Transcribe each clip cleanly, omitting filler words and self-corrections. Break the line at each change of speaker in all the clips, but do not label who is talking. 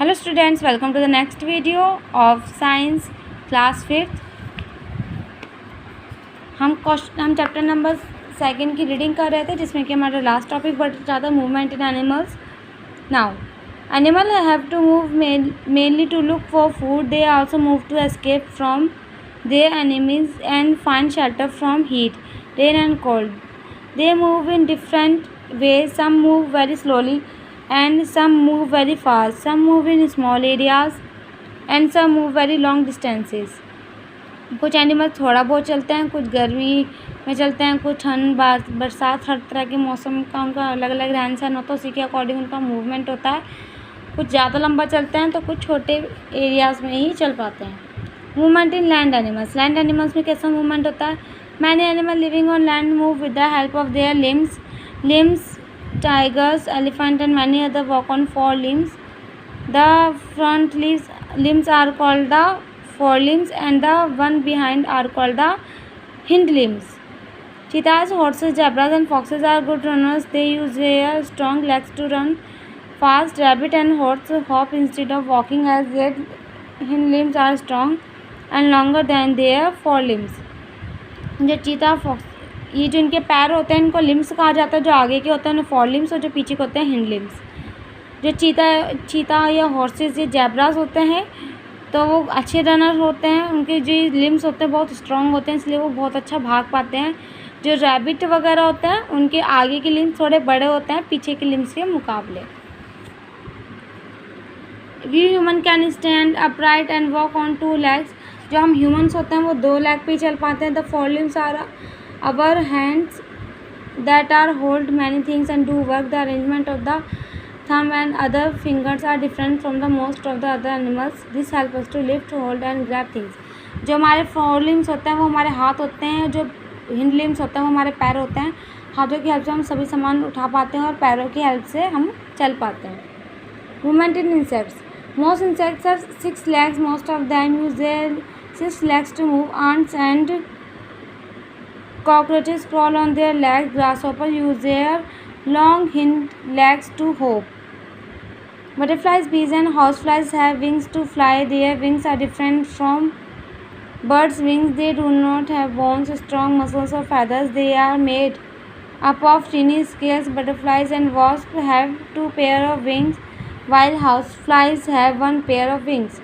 Hello students, welcome to the next video of science class 5th। हम chapter number 2 की reading कर रहे थे, जिसमें कि हमारा लास्ट टॉपिक बढ़ रहा था movement in animals. Now animal have to move mainly to look for food. They also move to escape from their enemies and find shelter from heat, rain and cold. They move in different ways. Some move very slowly and some move very fast. Some move in small areas and some move very long distances. कुछ animal थोड़ा बहुत चलते हैं, कुछ गर्मी में चलते हैं, कुछ ठंड बरसात, हर तरह के मौसम का उनका अलग अलग रहन सहन होता है, उसी के अकॉर्डिंग उनका मूवमेंट होता है। कुछ ज़्यादा लंबा चलते हैं तो कुछ छोटे एरियाज़ में ही चल पाते हैं। मूवमेंट इन लैंड एनिमल्स। लैंड एनिमल्स में कैसा मूवमेंट होता है? Many animals living on land move with the help of their limbs. Tigers, elephant, and many other walk on four limbs. The front limbs are called the forelimbs, and the one behind are called the hind limbs. Cheetahs, horses, zebras, and foxes are good runners. They use their strong legs to run fast. Rabbit and horse hop instead of walking, as their hind limbs are strong and longer than their forelimbs. जो चीता fox, ये जो इनके पैर होते हैं इनको limbs कहा जाता है। जो आगे के होते हैं उन्हें फोर लिम्स और जो पीछे के होते हैं हिंड लिम्स। जो चीता या हॉर्सेस या जैब्रास होते हैं तो वो अच्छे रनर होते हैं, उनके जो लिम्स होते हैं बहुत स्ट्रॉन्ग होते हैं, इसलिए वो बहुत अच्छा भाग पाते हैं। जो रैबिट वगैरह होते हैं उनके आगे के लिम्स थोड़े बड़े होते हैं पीछे के लिम्स के मुकाबले। We human can stand upright and walk on 2 legs। जो हम ह्यूमंस होते हैं वो 2 लेग पे चल पाते हैं। The four limbs are our hands that are hold many things and do work. The arrangement of the thumb and other fingers are different from the most of the other animals. This help us to lift, hold and grab things. जो हमारे four limbs होते हैं वो हमारे हाथ होते हैं, जो हिंड लिम्स होते हैं वो हमारे पैर होते हैं। हाथों की हेल्प से हम सभी सामान उठा पाते हैं और पैरों की हेल्प से हम चल पाते हैं। Movement in insects. Most insects have 6 legs. Most of them use their 6 legs to move. Ants and cockroaches crawl on their legs. Grasshoppers use their long hind legs to hop. Butterflies, bees, and houseflies have wings to fly. Their wings are different from birds' wings. They do not have bones, strong muscles, or feathers. They are made up of tiny scales. Butterflies and wasps have 2 pairs of wings, while houseflies have 1 pair of wings.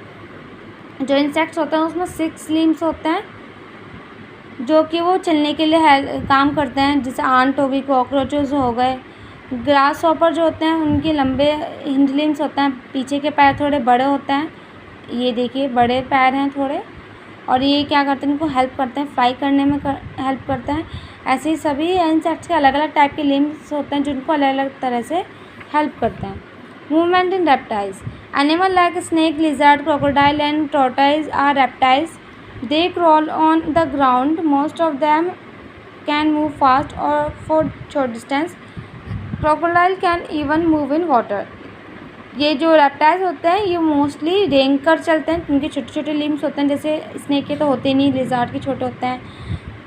जो insects होते हैं उसमें 6 limbs होते हैं जो कि वो चलने के लिए काम करते हैं, जैसे आंट हो गई, कॉकरोचेस हो गए। ग्रास हॉपर जो होते हैं उनके लंबे हिंड लिम्स होते हैं, पीछे के पैर थोड़े बड़े होते हैं। ये देखिए बड़े पैर हैं थोड़े, और ये क्या करते हैं, इनको हेल्प करते हैं, फ्लाई करने में हेल्प करते हैं। ऐसे ही सभी इंसेक्ट्स के अलग अलग टाइप के लिम्स होते हैं जिनको अलग अलग तरह से हेल्प करते हैं। Movement in reptiles. Animals like snake, lizard, crocodile, and tortoise are reptiles. They crawl on the ground. Most of them can move fast or for short distance. Crocodile can even move in water. ये जो reptiles होते हैं ये mostly रेंग कर चलते हैं। इनके छोटे छोटे लिम्स होते हैं, जैसे स्नेक के तो होते नहीं, लिजार्ड के छोटे होते हैं।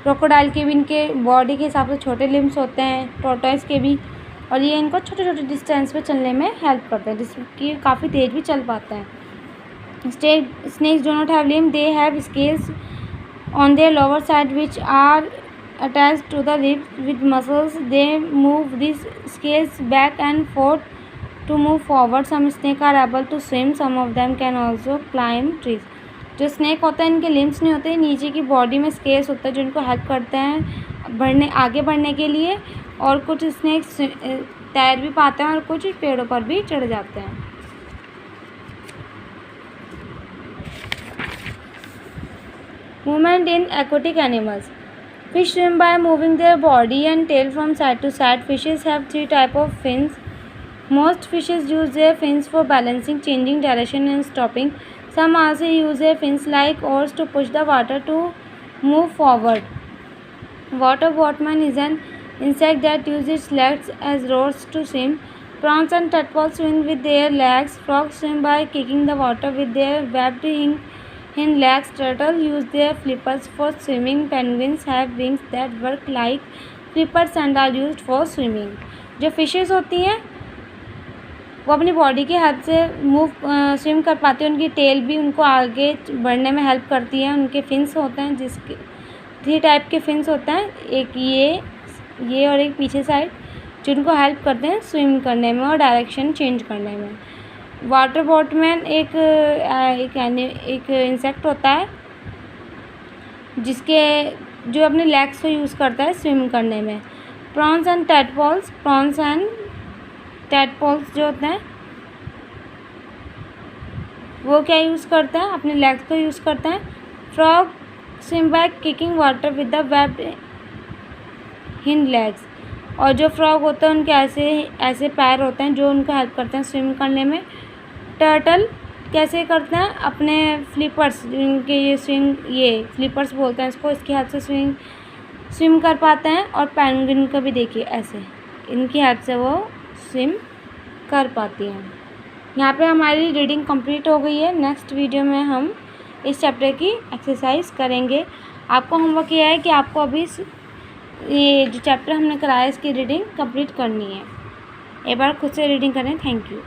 क्रोकोडाइल के भी इनके बॉडी के हिसाब से छोटे लिम्स होते हैं, टॉर्टोइस के भी, और ये इनको छोटे छोटे डिस्टेंस पे चलने में हेल्प करते हैं, जिसकी काफ़ी तेज़ भी चल पाते हैं। Snakes do not have limbs. They have scales on their lower side which are attached to the ribs with muscles. They move this scales back and forth to move forward. Some snake are able to swim. Some of them can also climb trees. जो snake होता है इनके limbs नहीं होते, नीचे की body में scales होते हैं जो इनको हेल्प करते हैं आगे बढ़ने के लिए। और कुछ स्नेक्स तैर भी पाते हैं और कुछ पेड़ों पर भी चढ़ जाते हैं। Movement in aquatic animals. Fish swim by moving their body and tail from side to side. Fishes have 3 types of fins. Most fishes use their fins for balancing, changing direction, and stopping. Some also use their fins like oars to push the water to move forward. Water boatman is an insect that uses its legs as rowers to swim. Prawns and tadpoles swim with their legs. Frogs swim by kicking the water with their webbed hind legs. Turtles use their flippers for swimming. Penguins have wings that work like flippers and are used for swimming. जो fishes होती हैं वो अपनी body की help से swim कर पाते हैं। उनकी टेल भी उनको आगे बढ़ने में हेल्प करती है। उनके फिन्स होते हैं, जिसके 3 टाइप के फिन्स होते हैं, एक ये और एक पीछे साइड, जिनको हेल्प करते हैं स्विम करने में और डायरेक्शन चेंज करने में। वाटर बोटमैन एक इंसेक्ट होता है जो अपने लेग्स को यूज़ करता है स्विम करने में। प्रॉन्स एंड टैडपोल्स जो होते हैं वो क्या यूज़ करते हैं, अपने लेग्स को यूज़ करते हैं। Frog swim by kicking water with the webbed hind legs, और जो फ्रॉग होते हैं उनके ऐसे पैर होते हैं जो उनको हेल्प करते हैं स्विम करने में। टर्टल कैसे करते हैं, अपने फ्लिपर्स, जिनके ये फ्लिपर्स बोलते हैं इसको, इसकी हेल्प से स्विम कर पाते हैं। और पेंगुइन को भी देखिए ऐसे, इनकी हेल्प से वो स्विम कर पाती हैं। यहाँ पे हमारी रीडिंग कंप्लीट हो गई है। नेक्स्ट वीडियो में हम इस चैप्टर की एक्सरसाइज करेंगे। आपको होमवर्क यह है कि आपको अभी ये जो चैप्टर हमने कराया इसकी रीडिंग कंप्लीट करनी है। एक बार खुद से रीडिंग करें। Thank you.